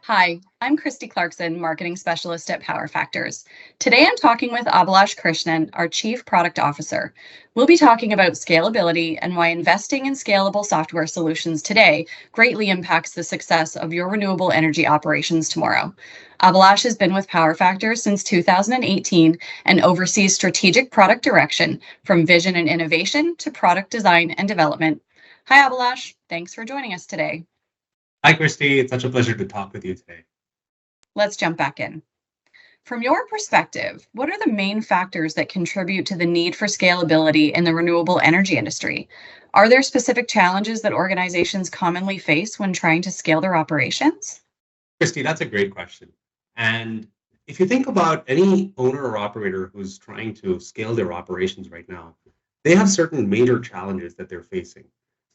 Hi, I'm Christie Clarkson, Marketing Specialist at Power Factors. Today I'm talking with Abilash Krishnan, our Chief Product Officer. We'll be talking about scalability and why investing in scalable software solutions today greatly impacts the success of your renewable energy operations tomorrow. Abilash has been with Power Factors since 2018 and oversees strategic product direction from vision and innovation to product design and development. Hi, Abilash. Thanks for joining us today. Hi, Christy. It's such a pleasure to talk with you today. Let's jump back in. From your perspective, what are the main factors that contribute to the need for scalability in the renewable energy industry? Are there specific challenges that organizations commonly face when trying to scale their operations? Christy, that's a great question. And if you think about any owner or operator who's trying to scale their operations right now, they have certain major challenges that they're facing.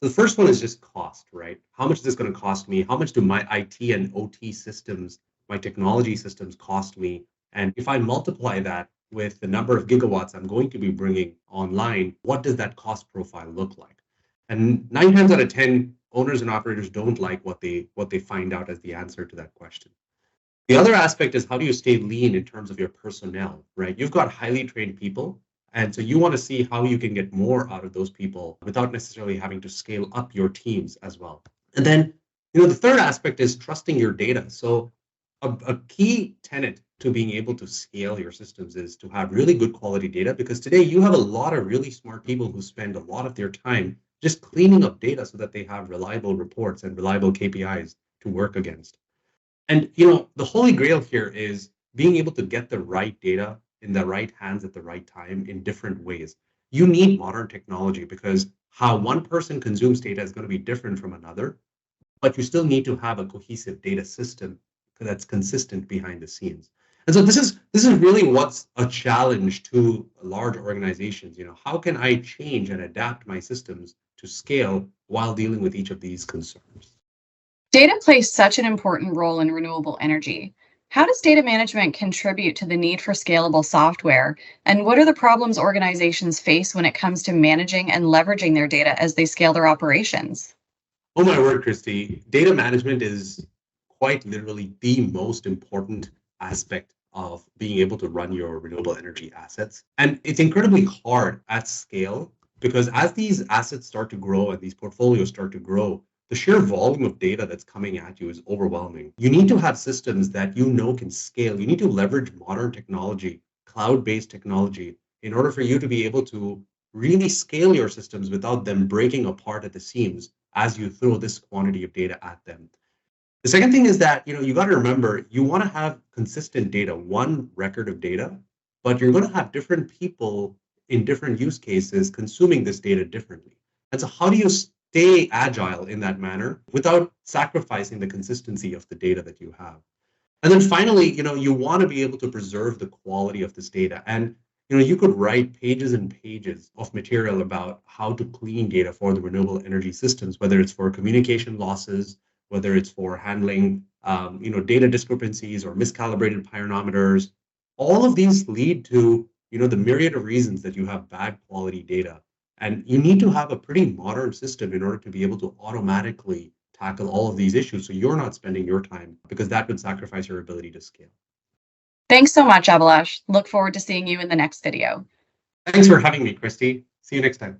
So the first one is just cost, right? How much is this going to cost me? How much do my IT and OT systems, my technology systems cost me? And if I multiply that with the number of gigawatts I'm going to be bringing online, what does that cost profile look like? And 9 times out of 10, owners and operators don't like what they find out as the answer to that question. The other aspect is how do you stay lean in terms of your personnel, right? You've got highly trained people, and so you want to see how you can get more out of those people without necessarily having to scale up your teams as well. And then, the third aspect is trusting your data. So a key tenet to being able to scale your systems is to have really good quality data, because today you have a lot of really smart people who spend a lot of their time just cleaning up data so that they have reliable reports and reliable KPIs to work against. And the holy grail here is being able to get the right data in the right hands at the right time in different ways. You need modern technology because how one person consumes data is going to be different from another, but you still need to have a cohesive data system that's consistent behind the scenes. And so this is really what's a challenge to large organizations. How can I change and adapt my systems to scale while dealing with each of these concerns? Data plays such an important role in renewable energy. How does data management contribute to the need for scalable software? And what are the problems organizations face when it comes to managing and leveraging their data as they scale their operations? Oh my word, Christy. Data management is quite literally the most important aspect of being able to run your renewable energy assets. And it's incredibly hard at scale because as these assets start to grow and these portfolios start to grow, the sheer volume of data that's coming at you is overwhelming. You need to have systems that can scale. You need to leverage modern technology, cloud-based technology, in order for you to be able to really scale your systems without them breaking apart at the seams as you throw this quantity of data at them. The second thing is that you got to remember you want to have consistent data, one record of data, but you're going to have different people in different use cases consuming this data differently. And so how do you stay agile in that manner without sacrificing the consistency of the data that you have? And then finally, you want to be able to preserve the quality of this data. And you could write pages and pages of material about how to clean data for the renewable energy systems, whether it's for communication losses, whether it's for handling data discrepancies or miscalibrated pyranometers. All of these lead to the myriad of reasons that you have bad quality data. And you need to have a pretty modern system in order to be able to automatically tackle all of these issues so you're not spending your time, because that would sacrifice your ability to scale. Thanks so much, Abilash. Look forward to seeing you in the next video. Thanks for having me, Christy. See you next time.